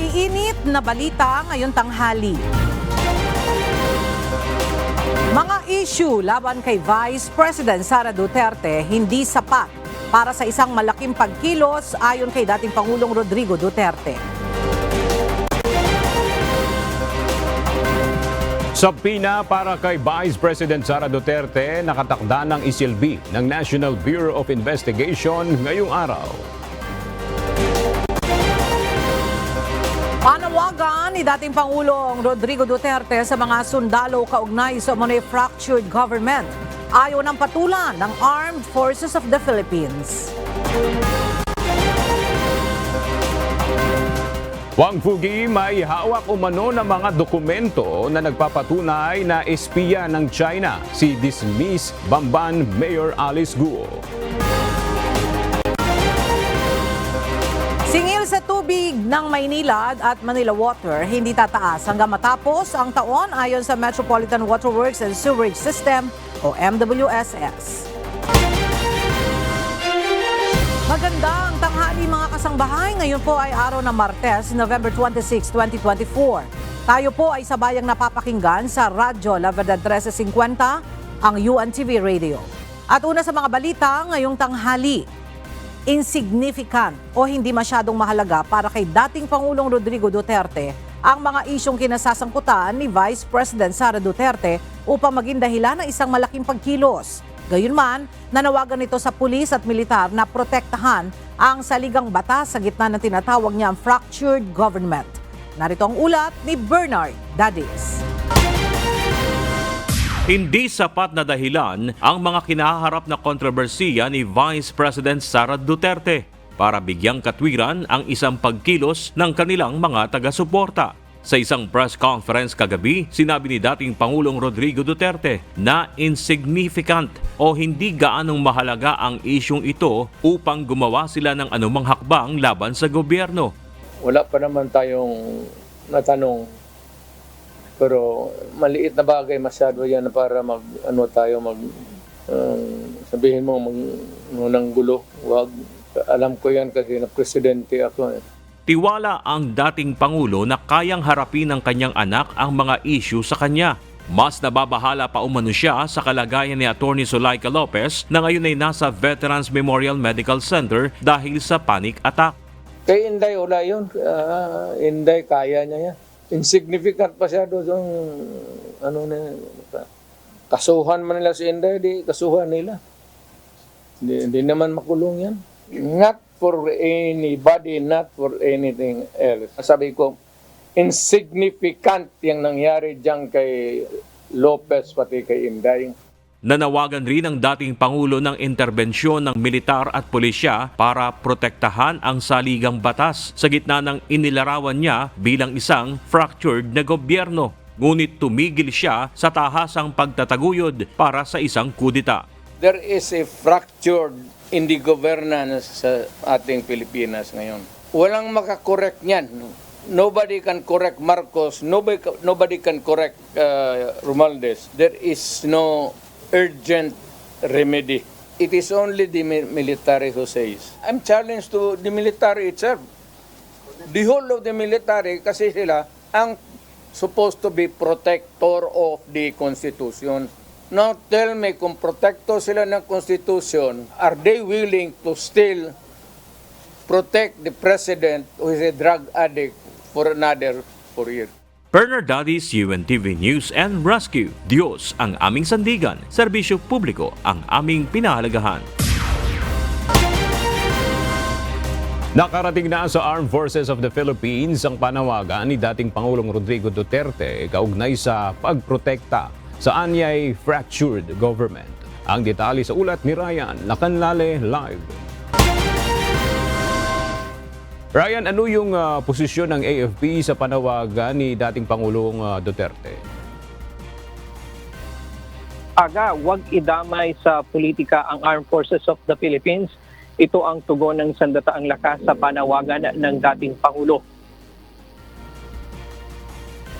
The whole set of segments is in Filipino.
Maiinit na balita ngayong tanghali. Mga issue laban kay Vice President Sara Duterte hindi sapat para sa isang malaking pagkilos ayon kay dating Pangulong Rodrigo Duterte. Subpoena para kay Vice President Sara Duterte nakatakda ng isilbi ng National Bureau of Investigation ngayong araw. Panawagan ni dating Pangulong Rodrigo Duterte sa mga sundalo kaugnay sa umano'y fractured government ayaw ng patulan ng Armed Forces of the Philippines. Wang Fugi may hawak umano ng mga dokumento na nagpapatunay na espiya ng China si dismiss Bamban Mayor Alice Guo. Singil sa tubig ng Maynilad at Manila Water hindi tataas hanggang matapos ang taon ayon sa Metropolitan Waterworks and Sewerage System o MWSS. Magandang tanghali mga kasangbahay. Ngayon po ay araw ng Martes, November 26, 2024. Tayo po ay sabayang napapakinggan sa Radyo La Verdad 1350, ang UNTV Radio. At una sa mga balita ngayong tanghali, insignificant o hindi masyadong mahalaga para kay dating Pangulong Rodrigo Duterte ang mga isyong kinasasangkutan ni Vice President Sara Duterte upang maging dahilan ng isang malaking pagkilos. Gayunman, nanawagan ito sa pulis at militar na protektahan ang saligang batas sa gitna ng tinatawag niyang fractured government. Narito ang ulat ni Bernard Dadis. Hindi sapat na dahilan ang mga kinaharap na kontrobersiya ni Vice President Sara Duterte para bigyang katwiran ang isang pagkilos ng kanilang mga taga-suporta. Sa isang press conference kagabi, sinabi ni dating Pangulong Rodrigo Duterte na insignificant o hindi gaanong mahalaga ang isyong ito upang gumawa sila ng anumang hakbang laban sa gobyerno. Wala pa naman tayong natanong, pero maliit na bagay masyado yan para sabihin mo ng gulo. Wag, alam ko yan kasi na presidente ako. Tiwala ang dating Pangulo na kayang harapin ng kanyang anak ang mga issue sa kanya. Mas nababahala pa umano siya sa kalagayan ni Atty. Zulaika Lopez na ngayon ay nasa Veterans Memorial Medical Center dahil sa panic attack. Kay Inday, wala yun. Inday, kaya niya yan. Insignificant pa siya doon. Kasuhan man nila si Inday, di kasuhan nila. Hindi naman makulong yan. Not for anybody, not for anything else. Sabi ko, insignificant yung nangyari dyan kay Lopez pati kay Inday. Nanawagan rin ang dating Pangulo ng interbensyon ng militar at pulisya para protektahan ang saligang batas sa gitna ng inilarawan niya bilang isang fractured na gobyerno. Ngunit tumigil siya sa tahasang pagtataguyod para sa isang kudita. There is a fractured in the governance sa ating Pilipinas ngayon. Walang makakorek niyan. Nobody can correct Marcos. Nobody can correct Romualdez. There is no urgent remedy. It is only the military who says. I'm challenged to the military itself. The whole of the military, kasi sila ang supposed to be protector of the Constitution. Now tell me, kung protector sila ng Constitution, are they willing to still protect the President who is a drug addict for another 4 years? Bernard Dadis, UNTV News and Rescue. Diyos ang aming sandigan, serbisyo publiko ang aming pinahalagahan. Nakarating na sa Armed Forces of the Philippines ang panawagan ni dating Pangulong Rodrigo Duterte kaugnay sa pagprotekta sa anyay fractured government. Ang detalye sa ulat ni Ryan Lacanlale live. Ryan, ano yung posisyon ng AFP sa panawagan ni dating Pangulong Duterte? Huwag idamay sa politika ang Armed Forces of the Philippines. Ito ang tugon ng sandataang lakas sa panawagan ng dating Pangulo.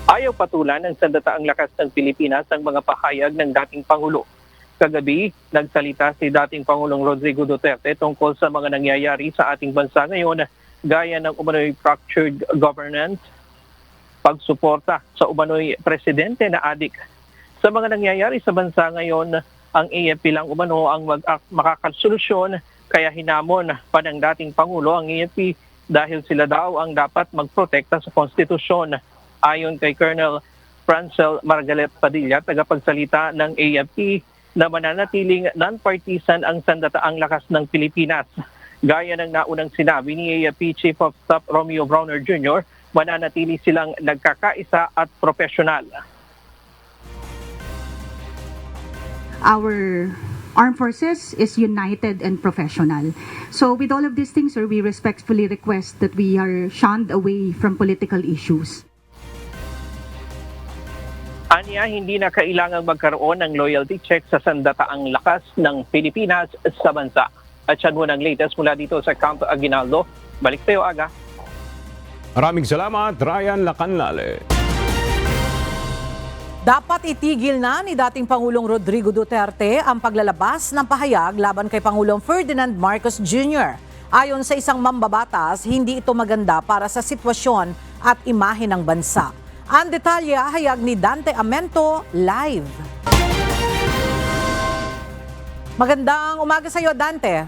Ayaw patulan ng sandataang lakas ng Pilipinas ang mga pahayag ng dating Pangulo. Kagabi, nagsalita si dating Pangulong Rodrigo Duterte tungkol sa mga nangyayari sa ating bansa ngayon gaya ng umano'y fractured governance, pagsuporta sa umano'y presidente na adik. Sa mga nangyayari sa bansa ngayon, ang AFP lang umano ang makakasolusyon, kaya hinamon pa ng dating Pangulo ang AFP dahil sila daw ang dapat magprotekta sa konstitusyon. Ayon kay Colonel Francel Margaret Padilla, tagapagsalita ng AFP, na mananatiling non-partisan ang sandataang lakas ng Pilipinas. Gaya ng naunang sinabi ni AFP Chief of Staff Romeo Browner Jr., mananatili silang nagkakaisa at profesional. Our armed forces is united and professional. So with all of these things, sir, we respectfully request that we are shunned away from political issues. Anya, hindi na kailangang magkaroon ng loyalty check sa sandataang lakas ng Pilipinas sa bansa. At siya muna ang latest mula dito sa Camp Aguinaldo. Balik tayo, Aga. Maraming salamat, Ryan Lacanlale. Dapat itigil na ni dating Pangulong Rodrigo Duterte ang paglalabas ng pahayag laban kay Pangulong Ferdinand Marcos Jr. Ayon sa isang mambabatas, hindi ito maganda para sa sitwasyon at imahe ng bansa. Ang detalye hayag ni Dante Amento live. Magandang umaga sa iyo, Dante.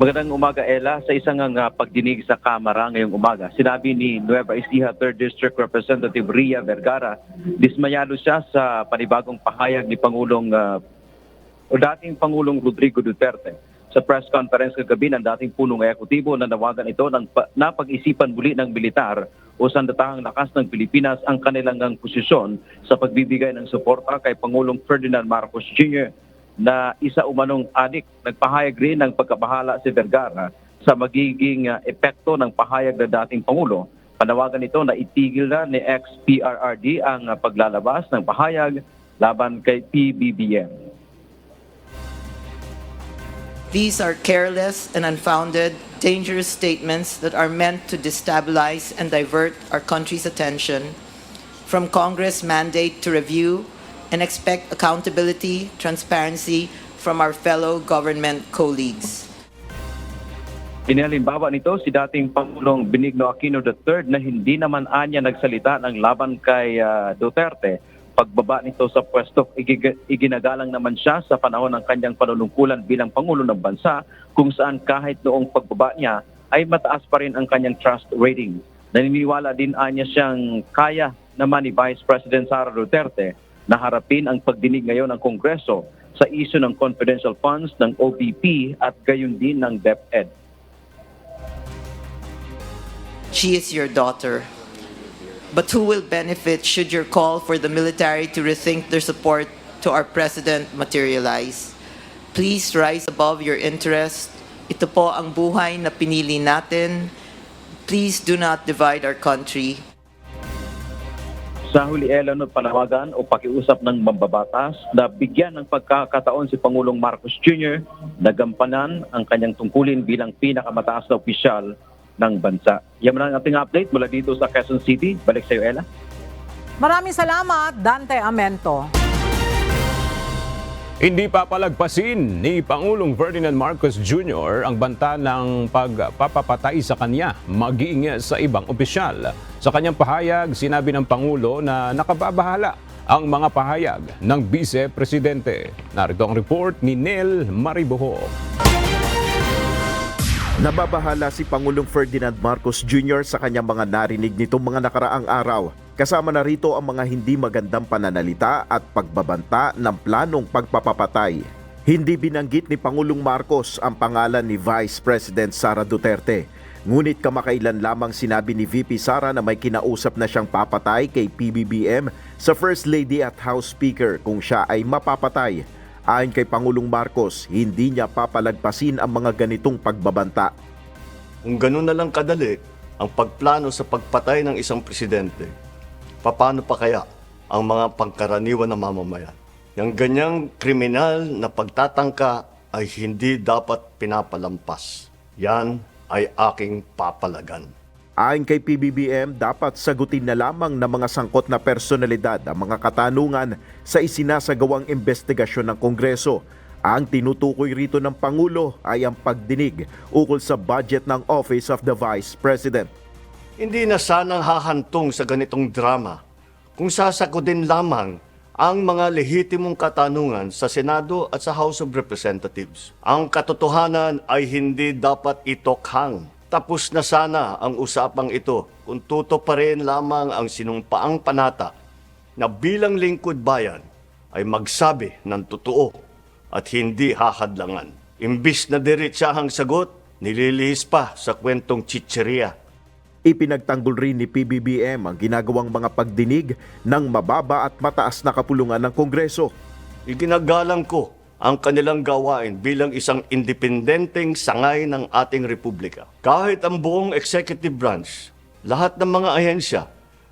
Magandang umaga, Ella. Sa isang pagdinig sa Kamara ngayong umaga, sinabi ni Nueva Ecija 3rd District Representative Ria Vergara, dismayado siya sa panibagong pahayag ni dating Pangulong Rodrigo Duterte. Sa press conference kagabi ng dating punong ehekutibo na nawagan ito ng napag-isipan muli ng militar o sandatahang lakas ng Pilipinas ang kanilang posisyon sa pagbibigay ng suporta kay Pangulong Ferdinand Marcos Jr. na isa umanong adik. Nagpahayag rin ng pagkabahala si Vergara sa magiging epekto ng pahayag ng dating Pangulo. Panawagan nito na itigil na ni ex-PRRD ang paglalabas ng pahayag laban kay PBBM. These are careless and unfounded, dangerous statements that are meant to destabilize and divert our country's attention from Congress' mandate to review and expect accountability, transparency from our fellow government colleagues. Inihalimbawa nito si dating Pangulong Benigno Aquino III na hindi naman anya nagsalita ng laban kay Duterte. Pagbaba nito sa pwesto, iginagalang naman siya sa panahon ng kanyang panunungkulan bilang Pangulo ng Bansa, kung saan kahit noong pagbaba niya ay mataas pa rin ang kanyang trust rating. Naniniwala din anya siyang kaya naman ni Vice President Sara Duterte na harapin ang pagdinig ngayon ng Kongreso sa issue ng confidential funds ng OVP at gayon din ng DepEd. She is your daughter. But who will benefit should your call for the military to rethink their support to our president materialize? Please rise above your interest. Ito po ang buhay na pinili natin. Please do not divide our country. Sa huli, Ella, panawagan o pakiusap ng mambabatas na bigyan ng pagkakataon si Pangulong Marcos Jr. na gampanan ang kanyang tungkulin bilang pinakamataas na opisyal ng bansa. Yan ang ating update mula dito sa Quezon City. Balik sa iyo, Ella. Maraming salamat, Dante Amento. Hindi papalagpasin ni Pangulong Ferdinand Marcos Jr. ang banta ng pagpapapatay sa kanya maging sa ibang opisyal. Sa kanyang pahayag, sinabi ng Pangulo na nakababahala ang mga pahayag ng Vice Presidente. Narito ang report ni Nel Mariboho. Nababahala si Pangulong Ferdinand Marcos Jr. sa kanyang mga narinig nitong mga nakaraang araw. Kasama na rito ang mga hindi magandang pananalita at pagbabanta ng planong pagpapapatay. Hindi binanggit ni Pangulong Marcos ang pangalan ni Vice President Sara Duterte. Ngunit kamakailan lamang sinabi ni VP Sara na may kinausap na siyang papatay kay PBBM sa First Lady at House Speaker kung siya ay mapapatay. Ayon kay Pangulong Marcos, hindi niya papalagpasin ang mga ganitong pagbabanta. Kung ganun na lang kadali ang pagplano sa pagpatay ng isang presidente, paano pa kaya ang mga pangkaraniwan na mamamayan? Yang ganyang kriminal na pagtatangka ay hindi dapat pinapalampas. Yan ay aking papalagan. Ayon kay PBBM, dapat sagutin na lamang ng mga sangkot na personalidad ang mga katanungan sa isinasagawang investigasyon ng Kongreso Ang tinutukoy rito ng Pangulo ay ang pagdinig ukol sa budget ng Office of the Vice President. Hindi na sanang hahantong sa ganitong drama kung sasakodin lamang ang mga lehitimong katanungan sa Senado at sa House of Representatives. Ang katotohanan ay hindi dapat itokhang. Tapos na sana ang usapang ito kung tutuparin lamang ang sinumpaang panata na bilang lingkod bayan ay magsabi ng totoo at hindi hahadlangan. Imbis na diretsahang sagot, nililihis pa sa kwentong chicheria. Ipinagtanggol rin ni PBBM ang ginagawang mga pagdinig ng mababa at mataas na kapulungan ng Kongreso. Iginagalang ko ang kanilang gawain bilang isang independenteng sangay ng ating republika. Kahit ang buong executive branch, lahat ng mga ahensya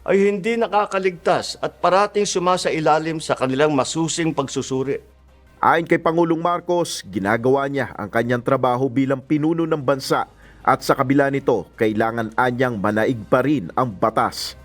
ay hindi nakakaligtas at parating sumasailalim sa kanilang masusing pagsusuri. Ayon kay Pangulong Marcos, ginagawa niya ang kanyang trabaho bilang pinuno ng bansa at sa kabila nito, kailangan anyang manaig pa rin ang batas.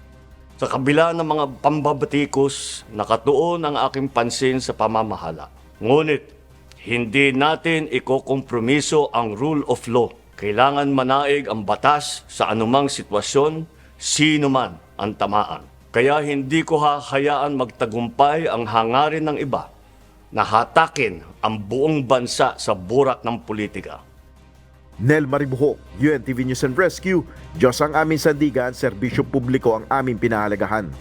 Sa kabila ng mga pambabatikos, nakatuon ang aking pansin sa pamamahala. Ngunit, hindi natin ikokompromiso ang rule of law. Kailangan manaig ang batas sa anumang sitwasyon, sino man ang tamaan. Kaya hindi ko hahayaan magtagumpay ang hangarin ng iba na hatakin ang buong bansa sa burak ng politika. Nel Maribuho, UNTV News and Rescue, Diyos ang aming sandigan, serbisyo publiko ang aming pinahalagahan.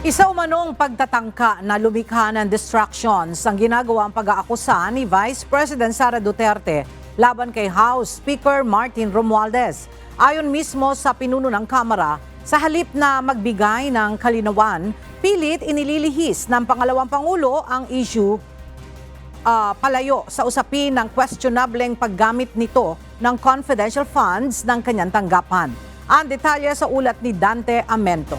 Isa umanong pagtatangka na lumikha ng distractions ang ginagawang pag-aakusa ni Vice President Sara Duterte laban kay House Speaker Martin Romualdez. Ayon mismo sa pinuno ng Kamara, sa halip na magbigay ng kalinawan, pilit inililihis ng pangalawang Pangulo ang issue palayo sa usapin ng questionableng paggamit nito ng confidential funds ng kanyang tanggapan. Ang detalye sa ulat ni Dante Amento.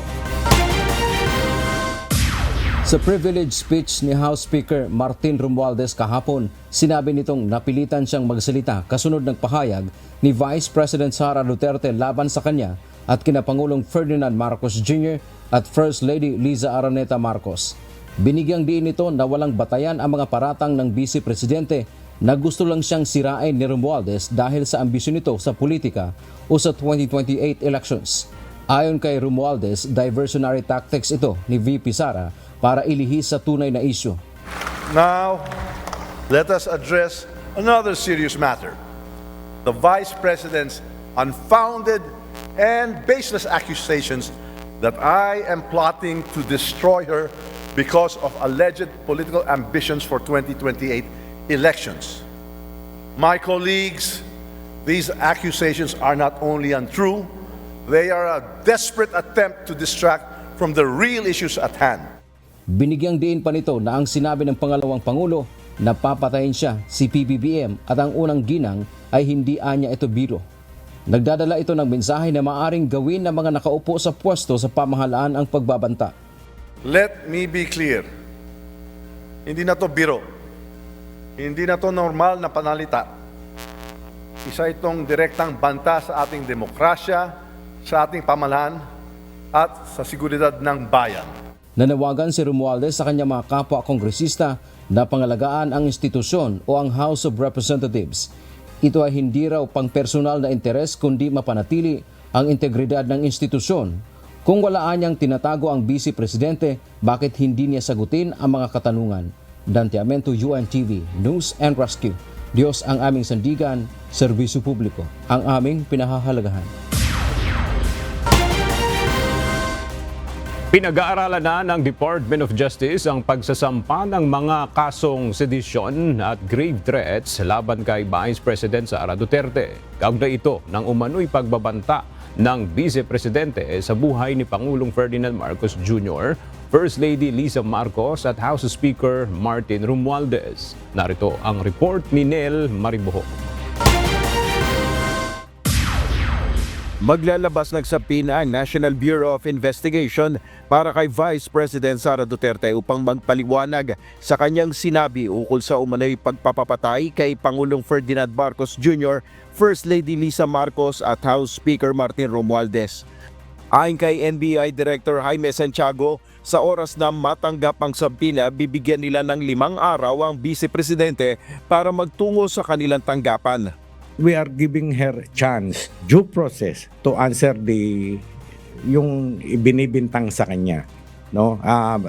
Sa privilege speech ni House Speaker Martin Romualdez kahapon, sinabi nitong napilitan siyang magsalita kasunod ng pahayag ni Vice President Sara Duterte laban sa kanya at kina Pangulong Ferdinand Marcos Jr. at First Lady Liza Araneta Marcos. Binigyang diin nito na walang batayan ang mga paratang ng Vice Presidente na gusto lang siyang sirain ni Romualdez dahil sa ambisyon nito sa politika o sa 2028 elections. Ayon kay Romualdez, diversionary tactics ito ni VP Sara para ilihis sa tunay na isyu. Now, let us address another serious matter. The Vice President's unfounded and baseless accusations that I am plotting to destroy her because of alleged political ambitions for 2028 elections. My colleagues, these accusations are not only untrue, they are a desperate attempt to distract from the real issues at hand. Binigyang diin pa nito na ang sinabi ng pangalawang Pangulo na papatayin siya si PBBM at ang unang ginang ay hindi anya ito biro. Nagdadala ito ng mensahe na maaring gawin ng mga nakaupo sa pwesto sa pamahalaan ang pagbabanta. Let me be clear. Hindi na to biro. Hindi na to normal na panalita. Isa itong direktang banta sa ating demokrasya, sa ating pamahalaan at sa seguridad ng bayan. Nanawagan si Romualdez sa kanyang mga kapwa kongresista na pangalagaan ang institusyon o ang House of Representatives. Ito ay hindi raw pang personal na interes kundi mapanatili ang integridad ng institusyon. Kung wala anyang tinatago ang Vice Presidente, bakit hindi niya sagutin ang mga katanungan? Dante Amento, UNTV, News and Rescue. Diyos ang aming sandigan, serbisyo publiko, ang aming pinahahalagahan. Pinag-aaralan na ng Department of Justice ang pagsasampa ng mga kasong sedisyon at grave threats laban kay Vice President Sara Duterte. Kaugnay ito ng umano'y pagbabanta ng Vice Presidente sa buhay ni Pangulong Ferdinand Marcos Jr., First Lady Liza Marcos at House Speaker Martin Romualdez. Narito ang report ni Nel Maribuho. Maglalabas ng sapina ang National Bureau of Investigation para kay Vice President Sara Duterte upang magpaliwanag sa kanyang sinabi ukol sa umano'y pagpapapatay kay Pangulong Ferdinand Marcos Jr., First Lady Liza Marcos at House Speaker Martin Romualdez. Ayon kay NBI Director Jaime Santiago, sa oras na matanggap ang subpoena, bibigyan nila ng 5 araw ang Vice Presidente para magtungo sa kanilang tanggapan. We are giving her chance, due process, to answer yung binibintang sa kanya. No,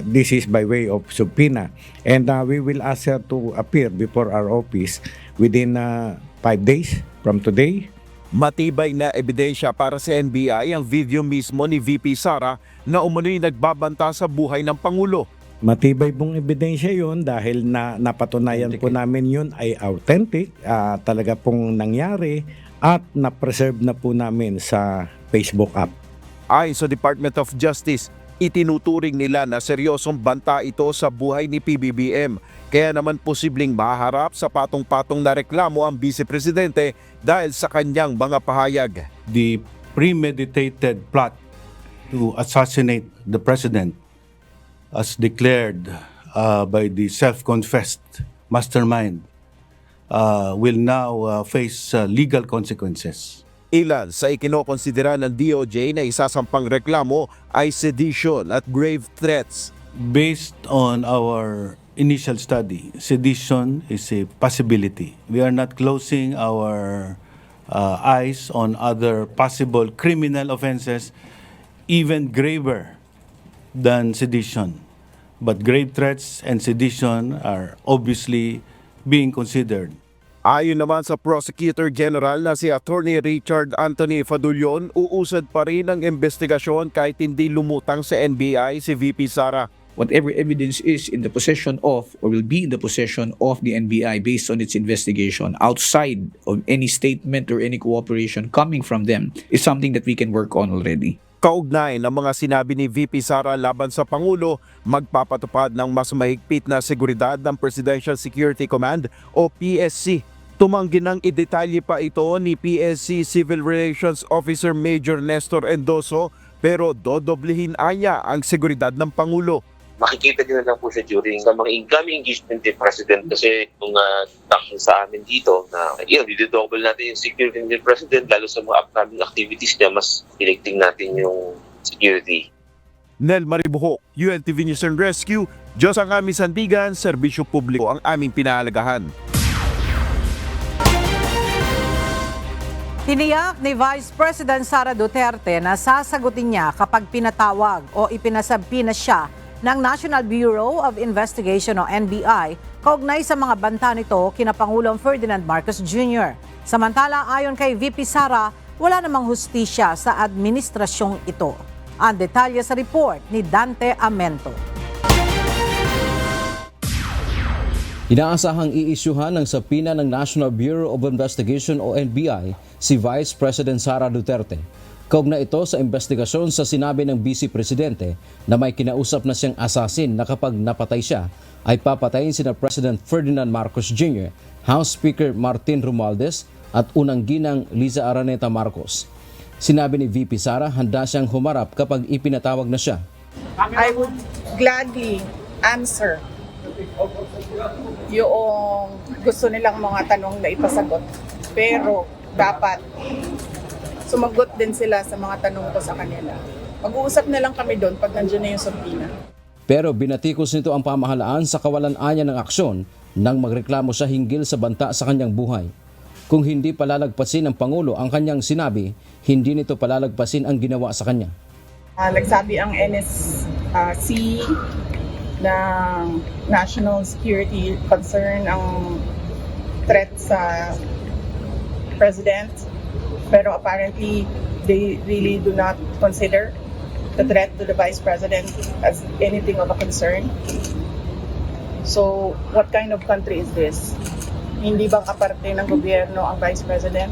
this is by way of subpoena, and we will ask her to appear before our office within 5 days from today. Matibay na ebidensya para sa NBI ang video mismo ni VP Sara na umano'y nagbabanta sa buhay ng Pangulo. Matibay pong ebidensya yun dahil napatunayan po namin yun ay authentic, talaga pong nangyari at na-preserve na po namin sa Facebook app. Ayon sa Department of Justice, itinuturing nila na seryosong banta ito sa buhay ni PBBM. Kaya naman posibleng maharap sa patong-patong na reklamo ang Vice Presidente dahil sa kanyang mga pahayag. The premeditated plot to assassinate the President, as declared by the self-confessed mastermind, will now face legal consequences. Ilan sa ikinokonsidera ng DOJ na isasampang reklamo ay sedition at grave threats. Based on our initial study, sedition is a possibility. We are not closing our eyes on other possible criminal offenses, even graver than sedition. But grave threats and sedition are obviously being considered. Ayon naman sa Prosecutor General na si Attorney Richard Anthony Fadulyon, uusad pa rin ang investigasyon kahit hindi lumutang sa NBI si VP Sara. Whatever evidence is in the possession of or will be in the possession of the NBI based on its investigation outside of any statement or any cooperation coming from them is something that we can work on already. Kaugnay ng mga sinabi ni VP Sara laban sa Pangulo, magpapatupad ng mas mahigpit na seguridad ng Presidential Security Command o PSC. Tumanggi ng idetalye pa ito ni PSC Civil Relations Officer Major Nestor Endoso, pero dodoblihin aya ang seguridad ng Pangulo. Makikita nyo na lang po siya during sa mga incoming engagement ni President kasi nung takil sa amin dito na didouble natin yung security ni President lalo sa mga upcoming activities niya, mas iligting natin yung security. Nel Maribuhok, UNTV News and Rescue, Diyos ang aming sandigan, serbisyo publiko ang aming pinahalagahan. Tiniyak ni Vice President Sara Duterte na sasagutin niya kapag pinatawag o ipinasabpina siya ng National Bureau of Investigation o NBI kaugnay sa mga banta nito kina Pangulong Ferdinand Marcos Jr. Samantala, ayon kay VP Sara, wala namang hustisya sa administrasyong ito. Ang detalye sa report ni Dante Amento. Inaasahang iisyuhan ng subpoena ng National Bureau of Investigation o NBI si Vice President Sara Duterte. Kaugnay ito sa investigasyon sa sinabi ng Vice Presidente na may kinausap na siyang assassin na kapag napatay siya ay papatayin sina President Ferdinand Marcos Jr., House Speaker Martin Romualdez at unang ginang Liza Araneta Marcos. Sinabi ni VP Sara handa siyang humarap kapag ipinatawag na siya. I would gladly answer yung gusto nilang mga tanong na ipasagot. Pero dapat sumagot din sila sa mga tanong ko sa kanila. Mag-uusap na lang kami doon pag nandiyan na yung subpoena. Pero binatikos nito ang pamahalaan sa kawalan-anya ng aksyon nang magreklamo siya hinggil sa banta sa kanyang buhay. Kung hindi palalagpasin ng Pangulo ang kanyang sinabi, hindi nito palalagpasin ang ginawa sa kanya. Nagsabi ang NSC ng national security concern ang threat sa President. Pero apparently, they really do not consider the threat to the Vice President as anything of a concern. So, what kind of country is this? Hindi ba kaparte ng gobyerno ang Vice President?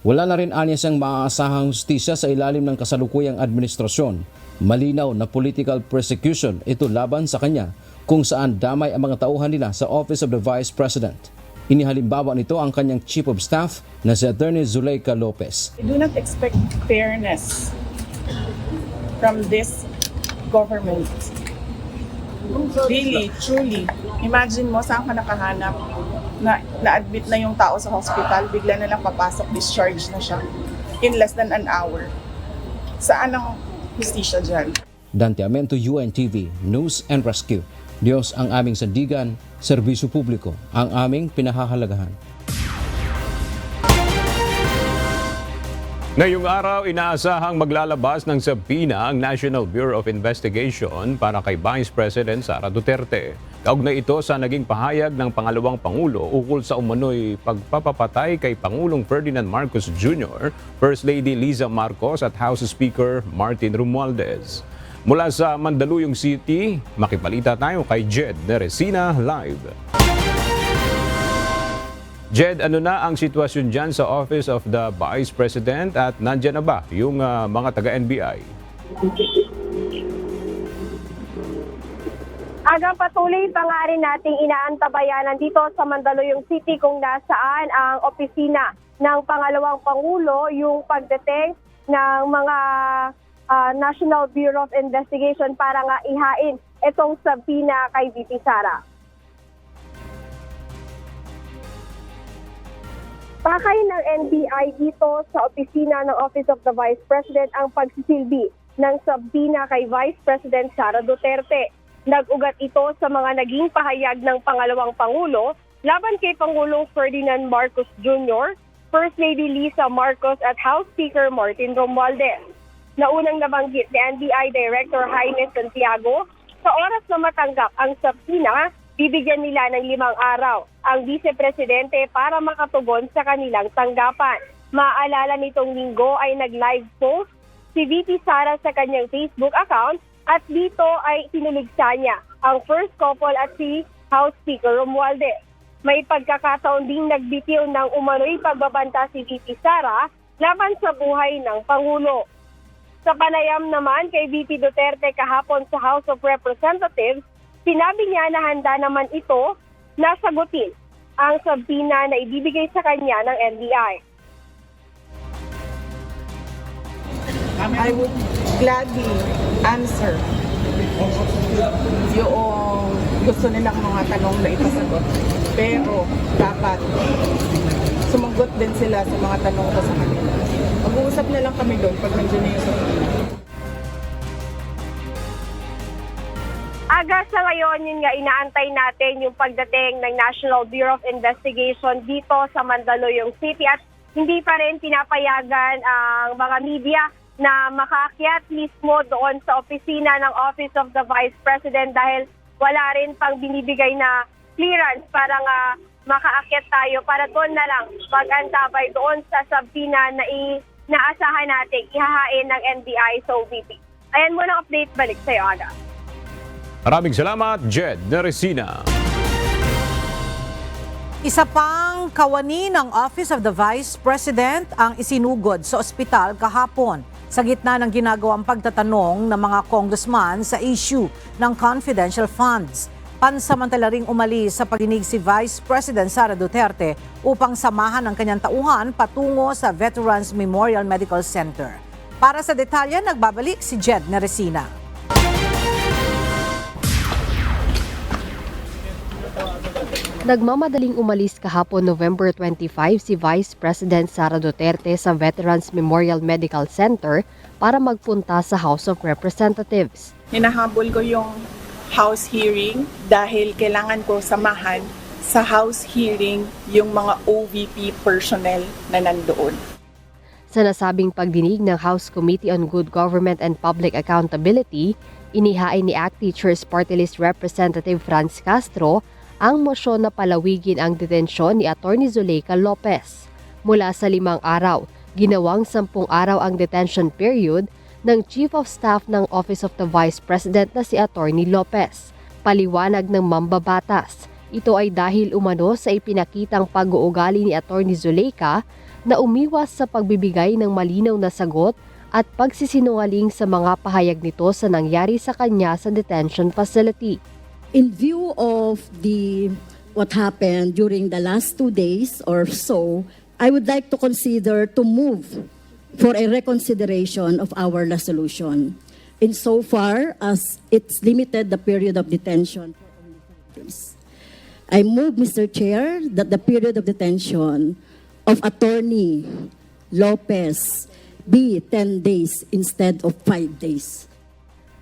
Wala na rin anya siyang maaasahang hustisya sa ilalim ng kasalukuyang administrasyon. Malinaw na political persecution ito laban sa kanya kung saan damay ang mga tauhan nila sa Office of the Vice President. Inihalimbawa nito ang kanyang Chief of Staff na si Attorney Zuleika Lopez. I do not expect fairness from this government. Really, truly. Imagine mo, saan ka nakahanap na na-admit na yung tao sa hospital, bigla na lang papasok, discharge na siya in less than an hour. Saan ang justisya dyan. Dante Amento, UNTV, News and Rescue. Diyos ang aming sandigan, serbisyo publiko ang aming pinahahalagahan. Ngayong araw, inaasahang maglalabas ng subpoena ang National Bureau of Investigation para kay Vice President Sara Duterte. Kaugnay ito sa naging pahayag ng pangalawang Pangulo ukol sa umano'y pagpapapatay kay Pangulong Ferdinand Marcos Jr., First Lady Liza Marcos at House Speaker Martin Romualdez. Mula sa Mandaluyong City, makipalita tayo kay Jed Neresina live. Jed, ano na ang sitwasyon dyan sa Office of the Vice President at nandyan na ba yung mga taga-NBI? Patuloy pa nga rin nating inaantabayanan dito sa Mandaluyong City kung nasaan ang opisina ng pangalawang Pangulo, yung pagdating ng mga National Bureau of Investigation para nga ihain itong subpoena kay VP Sara. Pakay ng NBI dito sa opisina ng Office of the Vice President ang pagsisilbi ng subpoena kay Vice President Sara Duterte. Nag-ugat ito sa mga naging pahayag ng pangalawang Pangulo laban kay Pangulong Ferdinand Marcos Jr., First Lady Liza Marcos at House Speaker Martin Romualdez. Naunang nabanggit ni NBI Director Jaime Santiago, sa oras na matanggap ang subpoena, bibigyan nila ng 5 araw ang Vice-Presidente para makatugon sa kanilang tanggapan. Maalala nitong linggo ay nag-live post si VP Sara sa kanyang Facebook account at dito ay sinuligsa niya ang first couple at si House Speaker Romualdez. May pagkakataon ding nagbitiw ng umano'y pagbabanta si VP Sara laban sa buhay ng Pangulo. Sa panayam naman kay VP Duterte kahapon sa House of Representatives, sinabi niya na handa naman ito na sagutin ang subpoena na ibibigay sa kanya ng NBI. I would gladly answer yung gusto nilang mga tanong na ipasagot. Pero dapat sumagot din sila sa mga tanong ko sa kanila. Mag-uusap na lang kami doon pag nandiyan na yung subpoena. Sa ngayon, yun nga, inaantay natin yung pagdating ng National Bureau of Investigation dito sa Mandaluyong City at hindi pa rin pinapayagan ang mga media na makaakyat mismo doon sa opisina ng Office of the Vice President dahil wala rin pang binibigay na clearance para nga makaakyat tayo para doon na lang mag-antabay doon sa subpoena na inaasahan natin ihahain ng NBI sa OVP. Ayan muna ang update, balik sa'yo, Aga. Maraming salamat, Jed Neresina. Isa pang kawani ng Office of the Vice President ang isinugod sa ospital kahapon sa gitna ng ginagawang pagtatanong ng mga congressman sa issue ng confidential funds. Pansamantala ring umalis sa pagdinig si Vice President Sara Duterte upang samahan ang kanyang tauhan patungo sa Veterans Memorial Medical Center. Para sa detalye, nagbabalik si Jed Neresina. Nagmamadaling umalis kahapon November 25 si Vice President Sara Duterte sa Veterans Memorial Medical Center para magpunta sa House of Representatives. Hinahabol ko yung House hearing dahil kailangan ko samahan sa House hearing yung mga OVP personnel na nandoon. Sa nasabing pagdinig ng House Committee on Good Government and Public Accountability, inihain ni ACT Teachers Party List Representative Franz Castro ang mosyon na palawigin ang detensyon ni Atty. Zuleika Lopez. Mula sa 5 araw, ginawang 10 araw ang detention period ng Chief of Staff ng Office of the Vice President na si Atty. Lopez. Paliwanag ng mambabatas, ito ay dahil umano sa ipinakitang pag-uugali ni Atty. Zuleika na umiwas sa pagbibigay ng malinaw na sagot at pagsisinungaling sa mga pahayag nito sa nangyari sa kanya sa detention facility. In view of what happened during the last 2 days or so, I would like to consider to move for a reconsideration of our resolution insofar as it's limited the period of detention for only 5 days. I move, Mr. Chair, that the period of detention of Attorney Lopez be 10 days instead of 5 days.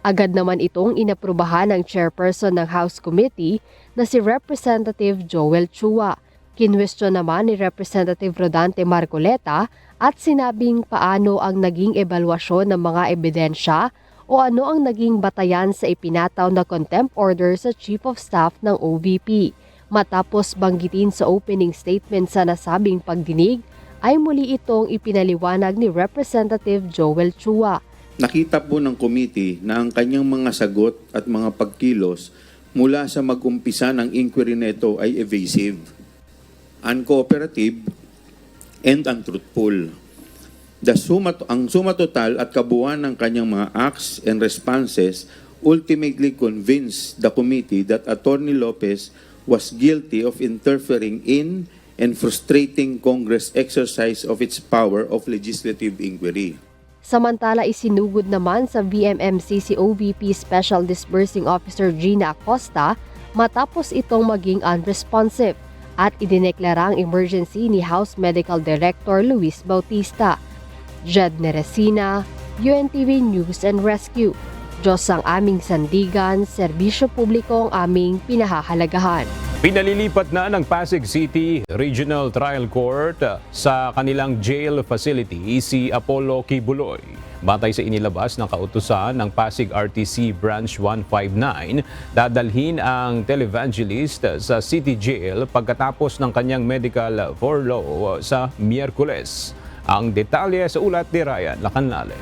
Agad naman itong inaprubahan ng chairperson ng House Committee na si Representative Joel Chua. Kinwestiyon naman ni Representative Rodante Marcoleta at sinabing paano ang naging ebalwasyon ng mga ebidensya o ano ang naging batayan sa ipinataw na contempt order sa Chief of Staff ng OVP. Matapos banggitin sa opening statement sa nasabing pagdinig, ay muli itong ipinaliwanag ni Representative Joel Chua. Nakita po ng committee na ang kanyang mga sagot at mga pagkilos mula sa mag-umpisa ng inquiry nito ay evasive, uncooperative, and untruthful. Ang suma total at kabuuan ng kanyang mga acts and responses ultimately convinced the committee that Attorney Lopez was guilty of interfering in and frustrating Congress' exercise of its power of legislative inquiry. Samantala isinugod naman sa VMMC si OVP Special Disbursing Officer Gina Acosta matapos itong maging unresponsive at idineklarang emergency ni House Medical Director Luis Bautista. Jed Neresina, UNTV News and Rescue. Diyos ang aming sandigan, serbisyo publiko ang aming pinahahalagahan. Pinalilipat na ng Pasig City Regional Trial Court sa kanilang jail facility si Apollo Kibuloy. Batay sa inilabas ng kautusan ng Pasig RTC Branch 159, dadalhin ang televangelist sa City Jail pagkatapos ng kanyang medical furlough sa Miyerkules. Ang detalye sa ulat ni Ryan Lacanlale.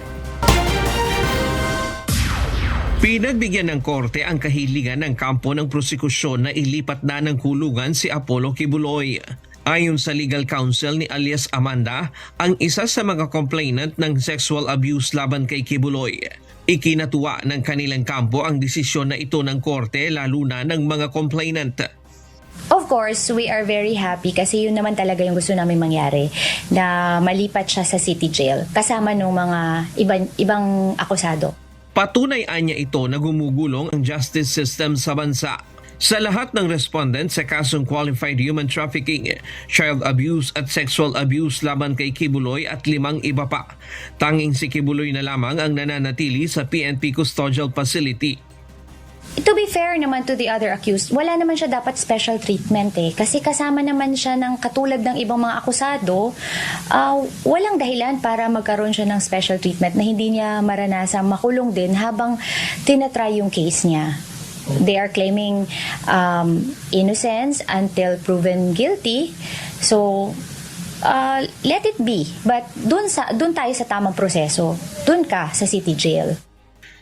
Pinagbigyan ng korte ang kahilingan ng kampo ng prosekusyon na ilipat na ng kulungan si Apollo Kibuloy. Ayon sa legal counsel ni alias Amanda, ang isa sa mga complainant ng sexual abuse laban kay Kibuloy. Ikinatuwa ng kanilang kampo ang desisyon na ito ng korte lalo na ng mga complainant. Of course, we are very happy kasi yun naman talaga yung gusto namin mangyari, na malipat siya sa City Jail kasama ng mga ibang akusado. Patunay anya ito na gumugulong ang justice system sa bansa. Sa lahat ng respondent sa kasong qualified human trafficking, child abuse at sexual abuse laban kay Kibuloy at 5 iba pa, tanging si Kibuloy na lamang ang nananatili sa PNP Custodial Facility. To be fair naman to the other accused, wala naman siya dapat special treatment kasi kasama naman siya ng katulad ng ibang mga akusado, walang dahilan para magkaroon siya ng special treatment na hindi niya maranasang makulong din habang tinatry yung case niya. They are claiming innocence until proven guilty, so let it be. But dun tayo sa tamang proseso, dun ka sa City Jail.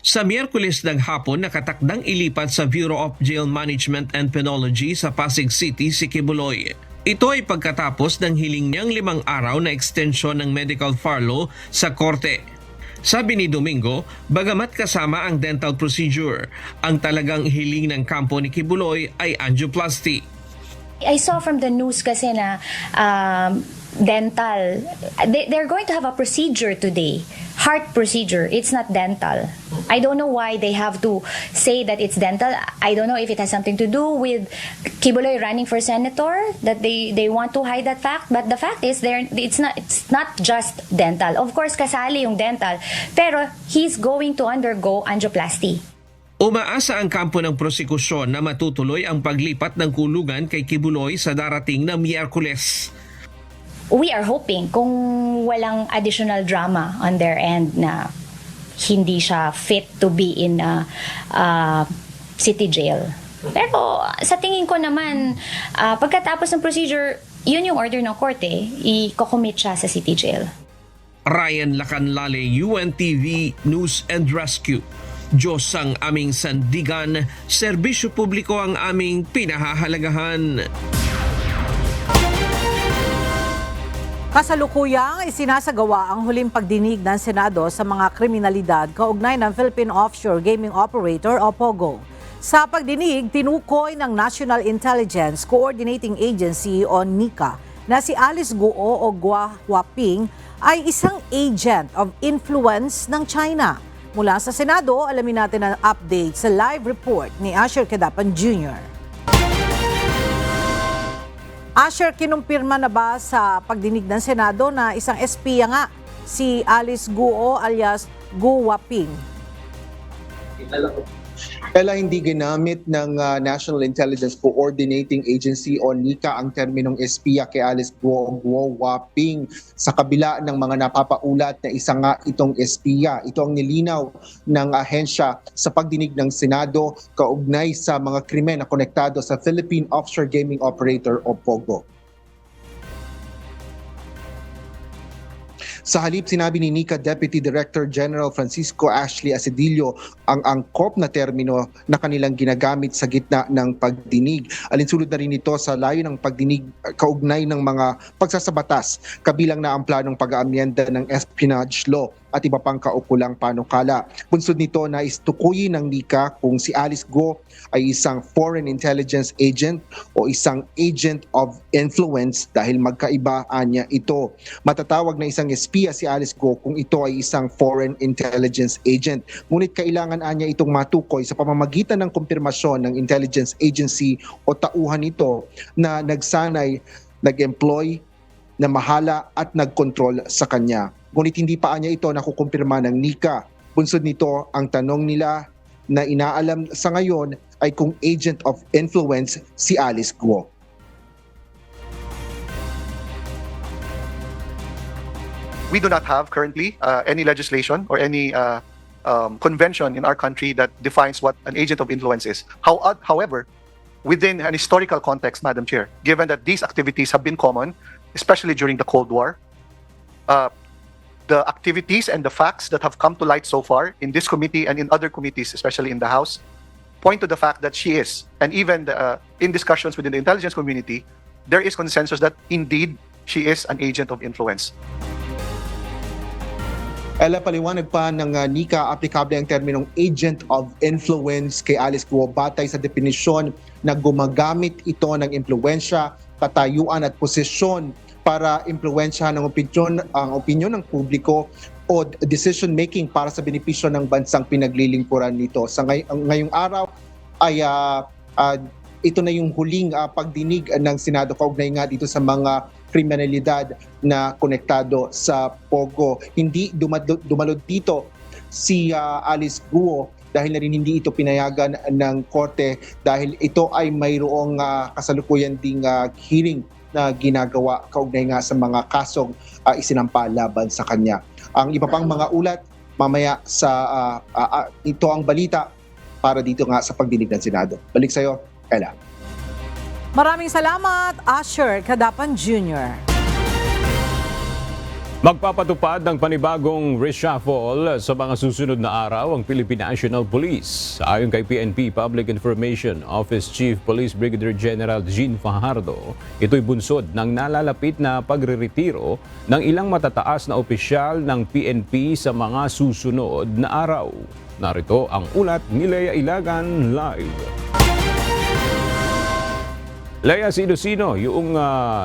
Sa Miyerkules ng hapon, nakatakdang ilipat sa Bureau of Jail Management and Penology sa Pasig City si Kibuloy. Ito ay pagkatapos ng hiling niyang 5 araw na extension ng medical furlough sa korte. Sabi ni Domingo, bagamat kasama ang dental procedure, ang talagang hiling ng kampo ni Kibuloy ay angioplasty. I saw from the news kasi na dental, they're going to have a procedure today. Heart procedure, it's not dental. I don't know why they have to say that it's dental. I don't know if it has something to do with Kibuloy running for senator, that they want to hide that fact. But the fact is, it's not just dental. Of course, kasali yung dental, pero he's going to undergo angioplasty. Umaasa ang kampo ng prosekusyon na matutuloy ang paglipat ng kulungan kay Kibuloy sa darating na Miyerkules. We are hoping kung walang additional drama on their end na hindi siya fit to be in City Jail. Pero sa tingin ko naman, pagkatapos ng procedure, yun yung order ng korte, i-commit siya sa City Jail. Ryan Lacanlale, UNTV News and Rescue. Diyos ang aming sandigan, serbisyo publiko ang aming pinahahalagahan. Kasalukuyang isinasagawa ang huling pagdinig ng Senado sa mga kriminalidad kaugnay ng Philippine Offshore Gaming Operator o POGO. Sa pagdinig, tinukoy ng National Intelligence Coordinating Agency o NICA na si Alice Guo o Gua Huaping ay isang agent of influence ng China. Mula sa Senado, alamin natin ang update sa live report ni Asher Kedapan Jr. Asher, kinumpirma na ba sa pagdinig ng Senado na isang espiya nga si Alice Guo alias Gu Waping. Kaya hindi ginamit ng National Intelligence Coordinating Agency o NICA ang terminong espiya kay Alice Guo Waping sa kabila ng mga napapaulat na isa nga itong espiya. Ito ang nilinaw ng ahensya sa pagdinig ng Senado kaugnay sa mga krimen na konektado sa Philippine Offshore Gaming Operator o POGO. Sa halip, sinabi ni NICA Deputy Director General Francisco Ashley Asedillo ang angkop na termino na kanilang ginagamit sa gitna ng pagdinig. Alinsulod na rin ito sa layo ng pagdinig kaugnay ng mga pagsasabatas, kabilang na ang planong pag-aamyenda ng espionage law at iba pang kaukulang panukala. Bunsod nito na istukuyin ng NICA kung si Alice Guo ay isang foreign intelligence agent o isang agent of influence dahil magkaiba niya ito. Matatawag na isang espiya si Alice Guo kung ito ay isang foreign intelligence agent. Ngunit kailangan niya itong matukoy sa pamamagitan ng kumpirmasyon ng intelligence agency o tauhan nito na nagsanay, nag-employ, na mahala at nagkontrol sa kanya. Ngunit hindi pa niya ito nakukumpirma ng NICA. Bunsod nito, ang tanong nila na inaalam sa ngayon ay kung agent of influence si Alice Guo. We do not have currently any legislation or any convention in our country that defines what an agent of influence is. However, within an historical context, Madam Chair, given that these activities have been common, especially during the Cold War, the activities and the facts that have come to light so far in this committee and in other committees, especially in the House, point to the fact that she is, and even in discussions within the intelligence community, there is consensus that indeed she is an agent of influence. Paliwanag pa ng NICA, aplikable ang terminong agent of influence kay Alice Guo batay sa definisyon na gumagamit ito ng impluwensya, katayuan at posisyon para impluwensyahan ang opinyon ng publiko o decision making para sa benepisyo ng bansang pinaglilingkuran nito. Sa ngayong araw ay ito na yung huling pagdinig ng Senado kaugnay nga dito sa mga kriminalidad na konektado sa POGO. Hindi dumalod dito si Alice Guo dahil na rin hindi ito pinayagan ng korte dahil ito ay mayroong kasalukuyan ding hearing na ginagawa kaugnay nga sa mga kasong isinampa laban sa kanya. Ang iba pang mga ulat mamaya sa ito ang balita para dito nga sa pagdinig ng Senado. Balik sa iyo, Ella. Maraming salamat, Asher Kadapan Jr. Magpapatupad ng panibagong reshuffle sa mga susunod na araw ang Philippine National Police. Ayon kay PNP Public Information Office Chief Police Brigadier General Jean Fajardo, ito'y bunsod ng nalalapit na pagreretiro ng ilang matataas na opisyal ng PNP sa mga susunod na araw. Narito ang ulat ni Lea Ilagan live. Lea, sino-sino yung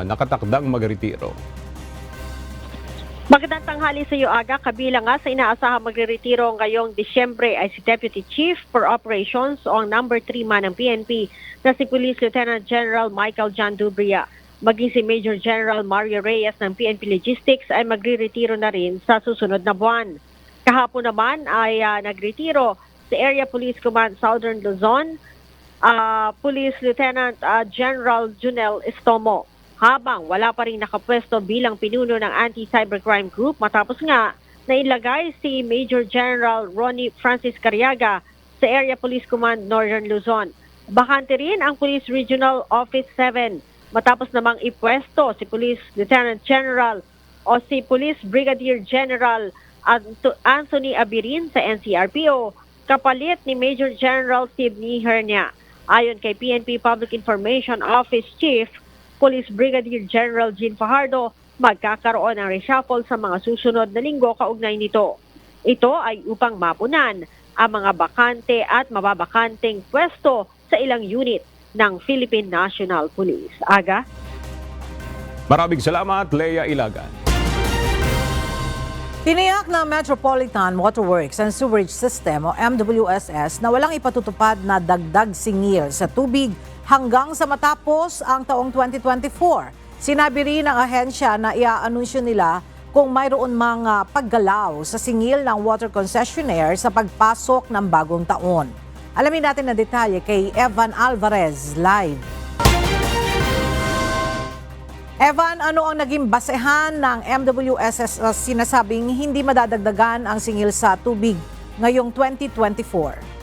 nakatakdang magretiro? Magandang tanghali sa iyo, Aga. Kabilang nga sa inaasahang magre-retiro ngayong Disyembre ay si Deputy Chief for Operations o ang number 3 man ng PNP na si Police Lieutenant General Michael John Dubria. Maging si Major General Mario Reyes ng PNP Logistics ay magre-retiro na rin sa susunod na buwan. Kahapon naman ay nagretiro si Area Police Command Southern Luzon, Police Lieutenant General Junel Estomo. Habang wala pa rin nakapwesto bilang pinuno ng Anti-Cybercrime Group matapos nga na ilagay si Major General Ronnie Francis Cariaga sa Area Police Command Northern Luzon. Bakante rin ang Police Regional Office 7 matapos namang ipwesto si Police Lieutenant General o si Police Brigadier General Anthony Abirin sa NCRPO kapalit ni Major General Sidney Hernia. Ayon kay PNP Public Information Office Chief Police Brigadier General Jean Fajardo, magkakaroon ng reshuffle sa mga susunod na linggo kaugnay nito. Ito ay upang mapunan ang mga bakante at mababakanteng pwesto sa ilang unit ng Philippine National Police. Aga? Maraming salamat, Lea Ilagan. Tiniyak ng Metropolitan Waterworks and Sewerage System o MWSS na walang ipatutupad na dagdag singil sa tubig hanggang sa matapos ang taong 2024. Sinabi rin ng ahensya na iaanunsyo nila kung mayroon mga paggalaw sa singil ng water concessionaire sa pagpasok ng bagong taon. Alamin natin na detalye kay Evan Alvarez live. Evan, ano ang naging basehan ng MWSS sa sinasabing hindi madadagdagan ang singil sa tubig ngayong 2024?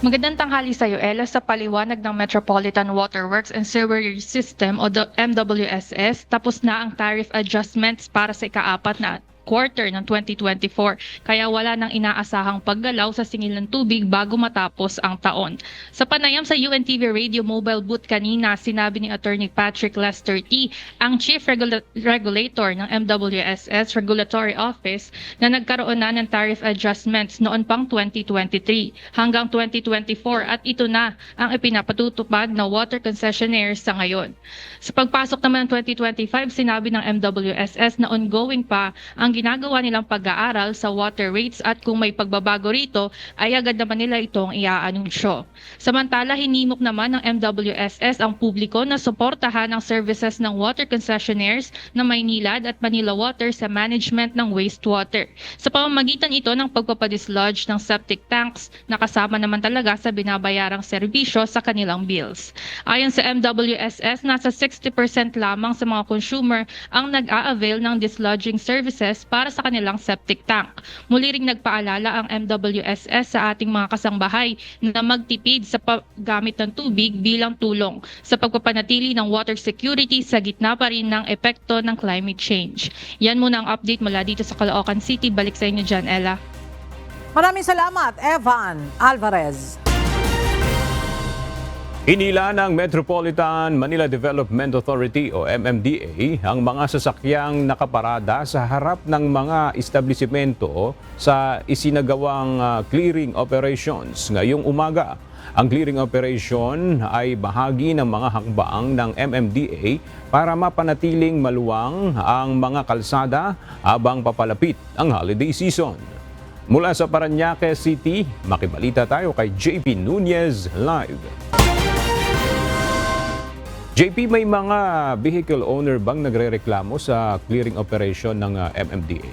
Magandang tanghali sa iyo, Ella. Sa paliwanag ng Metropolitan Water Works and Sewerage System o MWSS, tapos na ang tariff adjustments para sa ikaapat na quarter ng 2024. Kaya wala nang inaasahang paggalaw sa singil ng tubig bago matapos ang taon. Sa panayam sa UNTV Radio Mobile Booth kanina, sinabi ni Attorney Patrick Lester T., ang Chief Regulator ng MWSS Regulatory Office, na nagkaroon na ng tariff adjustments noon pang 2023 hanggang 2024 at ito na ang ipinapatutupad na water concessionaires sa ngayon. Sa pagpasok naman ng 2025, sinabi ng MWSS na ongoing pa ang ginagawa nilang pag-aaral sa water rates at kung may pagbabago rito ay agad naman nila itong iaanunsyo. Samantala, hinimok naman ng MWSS ang publiko na suportahan ang services ng water concessionaires na Maynilad at Manila Water sa management ng wastewater. Sa pamamagitan ito ng pagpapadislodge ng septic tanks na kasama naman talaga sa binabayarang serbisyo sa kanilang bills. Ayon sa MWSS, nasa 60% lamang sa mga consumer ang nag-a-avail ng dislodging services para sa kanilang septic tank. Muli ring nagpaalala ang MWSS sa ating mga kasangbahay na magtipid sa paggamit ng tubig bilang tulong sa pagpapanatili ng water security sa gitna pa rin ng epekto ng climate change. Yan muna ang update mula dito sa Caloocan City. Balik sa inyo dyan, Ella. Maraming salamat, Evan Alvarez. Hinila ng Metropolitan Manila Development Authority o MMDA ang mga sasakyang nakaparada sa harap ng mga establisimento sa isinagawang clearing operations ngayong umaga. Ang clearing operation ay bahagi ng mga hakbang ng MMDA para mapanatiling maluwang ang mga kalsada habang papalapit ang holiday season. Mula sa Parañaque City, makibalita tayo kay JP Nunez live. JP, may mga vehicle owner bang nagrereklamo sa clearing operation ng MMDA?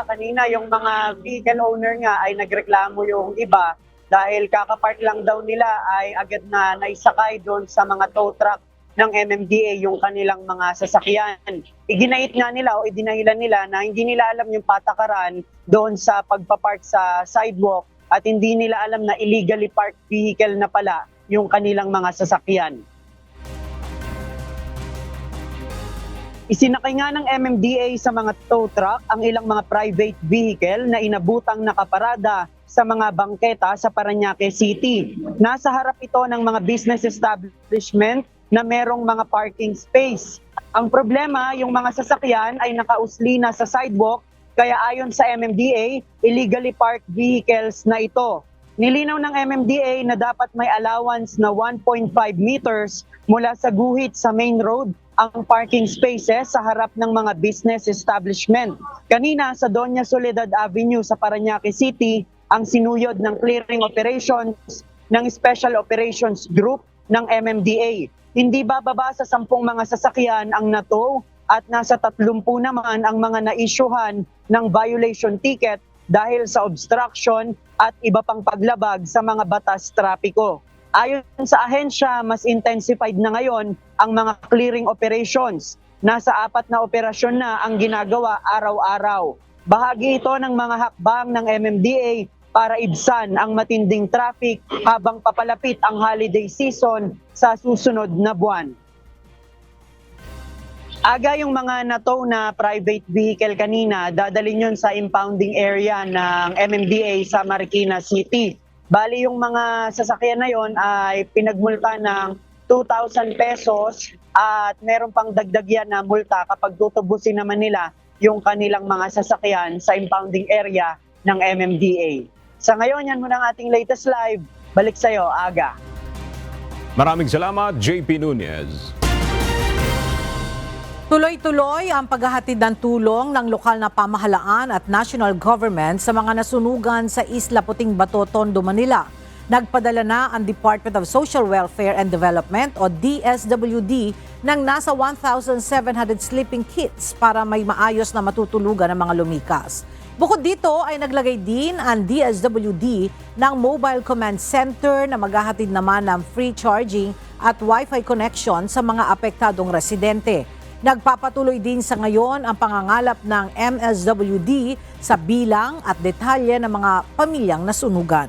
Kanina yung mga vehicle owner nga ay nagreklamo yung iba dahil kakapark lang daw nila ay agad na naisakay doon sa mga tow truck ng MMDA yung kanilang mga sasakyan. Iginait nga nila o idinahilan nila na hindi nila alam yung patakaran doon sa pagpapark sa sidewalk at hindi nila alam na illegally parked vehicle na pala yung kanilang mga sasakyan. Isinakay nga ng MMDA sa mga tow truck ang ilang mga private vehicle na inabutang nakaparada sa mga bangketa sa Parañaque City. Nasa harap ito ng mga business establishment na merong mga parking space. Ang problema, yung mga sasakyan ay nakausli na sa sidewalk. Kaya ayon sa MMDA, illegally parked vehicles na ito. Nilinaw ng MMDA na dapat may allowance na 1.5 meters mula sa guhit sa main road ang parking spaces sa harap ng mga business establishment. Kanina sa Doña Soledad Avenue sa Parañaque City, ang sinuyod ng clearing operations ng Special Operations Group ng MMDA. Hindi bababa sa 10 mga sasakyan ang natow at nasa 30 naman ang mga na-issuehan ng violation ticket dahil sa obstruction at iba pang paglabag sa mga batas trapiko. Ayon sa ahensya, mas intensified na ngayon ang mga clearing operations. Nasa 4 na operasyon na ang ginagawa araw-araw. Bahagi ito ng mga hakbang ng MMDA para ibsan ang matinding traffic habang papalapit ang holiday season sa susunod na buwan. Aga yung mga natow na private vehicle kanina, dadalhin yun sa impounding area ng MMDA sa Marikina City. Bali yung mga sasakyan na yon ay pinagmulta ng 2,000 pesos at meron pang dagdag yan na multa kapag tutubusin naman nila yung kanilang mga sasakyan sa impounding area ng MMDA. Sa ngayon, yan muna ang ating latest live. Balik sa'yo, Aga. Maraming salamat, JP Nunez. Tuloy-tuloy ang paghahatid ng tulong ng lokal na pamahalaan at national government sa mga nasunugan sa Isla Puting Bato, Tondo, Manila. Nagpadala na ang Department of Social Welfare and Development o DSWD ng nasa 1,700 sleeping kits para may maayos na matutulugan ng mga lumikas. Bukod dito ay naglagay din ang DSWD ng Mobile Command Center na maghahatid naman ng free charging at Wi-Fi connection sa mga apektadong residente. Nagpapatuloy din sa ngayon ang pangangalap ng MSWD sa bilang at detalye ng mga pamilyang nasunugan.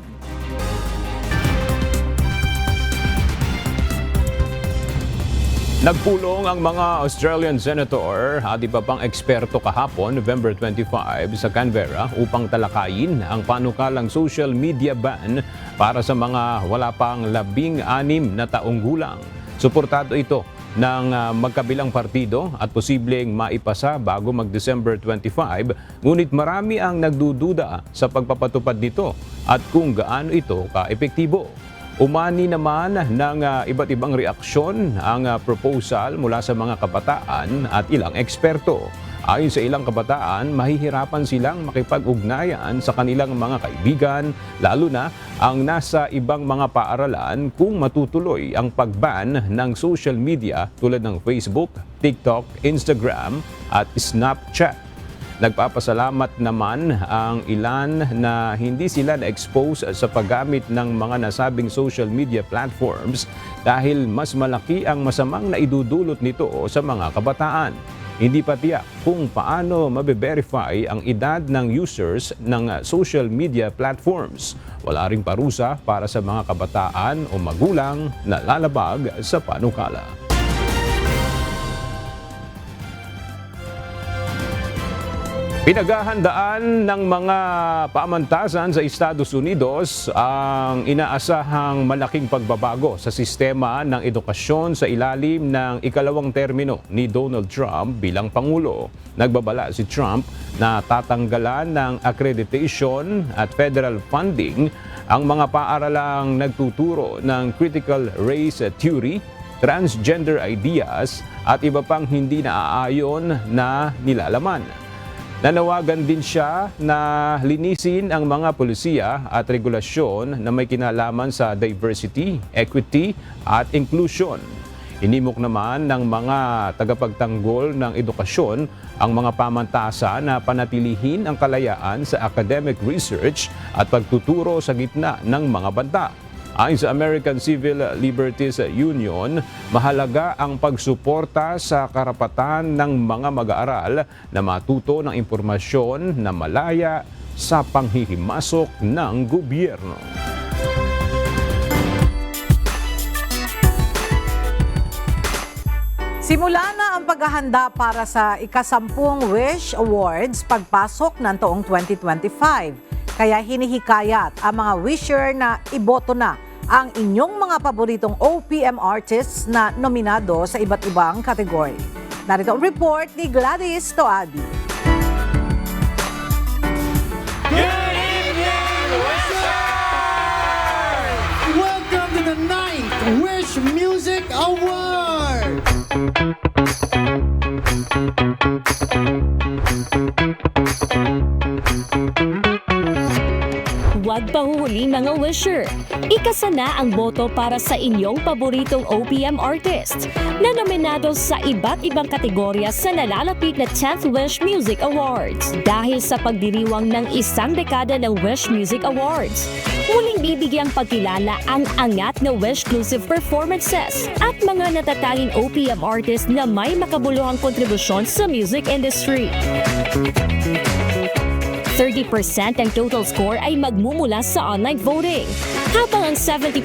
Nagpulong ang mga Australian senator at iba pang eksperto kahapon, November 25, sa Canberra upang talakayin ang panukalang social media ban para sa mga wala pang 16 na taong gulang. Suportado ito ng magkabilang partido at posibleng maipasa bago mag-December 25, ngunit marami ang nagdududa sa pagpapatupad nito at kung gaano ito ka-epektibo. Umani naman ng iba't ibang reaksyon ang proposal mula sa mga kabataan at ilang eksperto. Ayon sa ilang kabataan, mahihirapan silang makipag-ugnayan sa kanilang mga kaibigan, lalo na ang nasa ibang mga paaralan kung matutuloy ang pag-ban ng social media tulad ng Facebook, TikTok, Instagram at Snapchat. Nagpapasalamat naman ang ilan na hindi sila na-expose sa paggamit ng mga nasabing social media platforms dahil mas malaki ang masamang naidudulot nito sa mga kabataan. Hindi pa tiyak kung paano mabe-verify ang edad ng users ng social media platforms. Wala ring parusa para sa mga kabataan o magulang na lalabag sa panukala. Pinaghahandaan ng mga pamantasan sa Estados Unidos ang inaasahang malaking pagbabago sa sistema ng edukasyon sa ilalim ng ikalawang termino ni Donald Trump bilang Pangulo. Nagbabala si Trump na tatanggalan ng accreditation at federal funding ang mga paaralang nagtuturo ng critical race theory, transgender ideas at iba pang hindi naaayon na nilalaman. Nanawagan din siya na linisin ang mga polisiya at regulasyon na may kinalaman sa diversity, equity at inclusion. Hinimok naman ng mga tagapagtanggol ng edukasyon ang mga pamantasan na panatilihin ang kalayaan sa academic research at pagtuturo sa gitna ng mga banta. Ayon sa American Civil Liberties Union, mahalaga ang pagsuporta sa karapatan ng mga mag-aaral na matuto ng impormasyon na malaya sa panghihimasok ng gobyerno. Simula na ang paghahanda para sa ika-10 Wish Awards pagpasok ng taong 2025. Kaya hinihikayat ang mga wisher na iboto na ang inyong mga paboritong OPM artists na nominado sa iba't ibang kategory. Narito ang report ni Gladys Toadi. Good evening, Wishers! Welcome to the 9th Wish Music Award! Huwag pahuhuli mga wisher. Ikasa na ang boto para sa inyong paboritong OPM artist na nominado sa iba't ibang kategorya sa nalalapit na 10th Wish Music Awards. Dahil sa pagdiriwang ng isang dekada ng Wish Music Awards, muling bibigyang pagkilala ang angat na Wish-clusive performances at mga natatanging OPM artist na may makabuluhang kontribusyon sa music industry. 30% ang total score ay magmumula sa online voting, habang ang 70%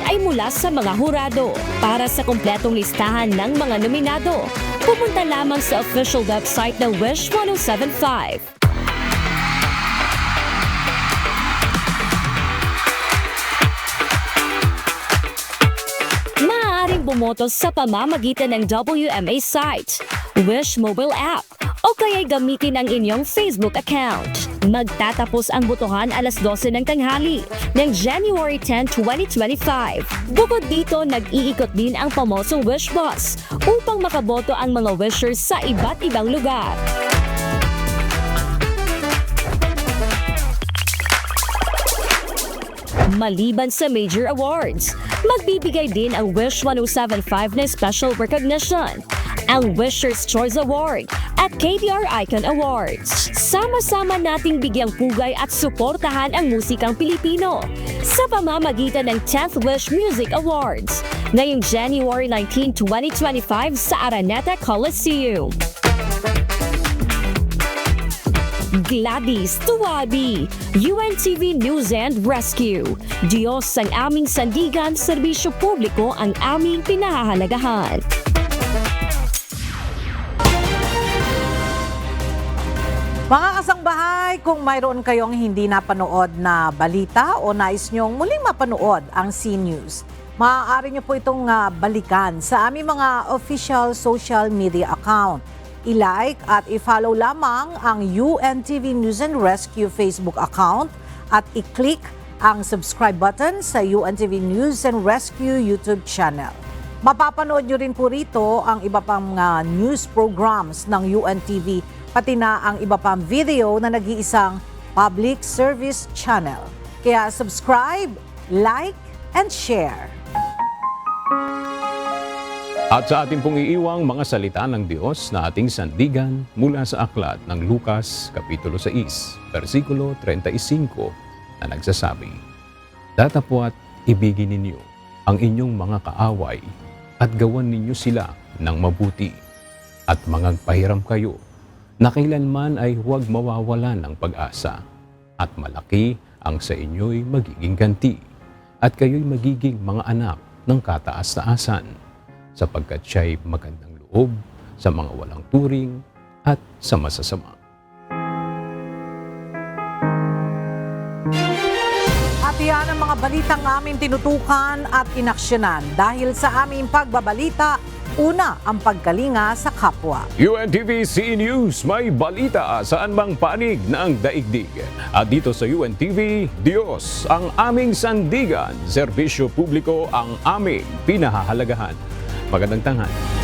ay mula sa mga hurado. Para sa kumpletong listahan ng mga nominado, pumunta lamang sa official website ng Wish 1075. Maaaring bumoto sa pamamagitan ng WMA site, Wish mobile app, o kaya'y gamitin ang inyong Facebook account. Magtatapos ang botohan alas 12 ng tanghali ng January 10, 2025. Bukod dito, nag-iikot din ang pamosong Wish Bus upang makaboto ang mga wishers sa iba't ibang lugar. Maliban sa major awards, magbibigay din ang Wish 1075 na special recognition, ang Wisher's Choice Award at KTR Icon Awards. Sama-sama nating bigyang pugay at suportahan ang musikang Pilipino sa pamamagitan ng 10th Wish Music Awards ngayong January 19, 2025 sa Araneta Coliseum. Gladys Tuwabi, UNTV News and Rescue. Diyos ang aming sandigan, serbisyo publiko ang aming pinahahalagahan. Mga kasangbahay, kung mayroon kayong hindi napanood na balita o nais nyong muling mapanood ang CNews, maaari nyo po itong balikan sa aming mga official social media account. I-like at i-follow lamang ang UNTV News and Rescue Facebook account at i-click ang subscribe button sa UNTV News and Rescue YouTube channel. Mapapanood nyo rin po rito ang iba pang news programs ng UNTV, pati na ang iba pang video na nag-iisang public service channel. Kaya subscribe, like, and share. At sa ating pong iiwang mga salita ng Diyos na ating sandigan mula sa aklat ng Lucas Kapitulo 6, versikulo 35 na nagsasabi, "Datapwat ibigin ninyo ang inyong mga kaaway at gawan ninyo sila ng mabuti at mangagpahiram kayo na kailanman ay huwag mawawalan ng pag-asa at malaki ang sa inyo'y magiging ganti at kayo'y magiging mga anak ng kataas-taasan sapagkat siya'y magandang loob sa mga walang turing at sa masasama." At yan ang mga balitang aming tinutukan at inaksyonan dahil sa aming pagbabalita, una ang pagkalinga sa kapwa. UNTV CNews, may balita saan mang panig ng daigdig. At dito sa UNTV, Diyos ang aming sandigan, serbisyo publiko ang aming pinahahalagahan. Magandang tanghali.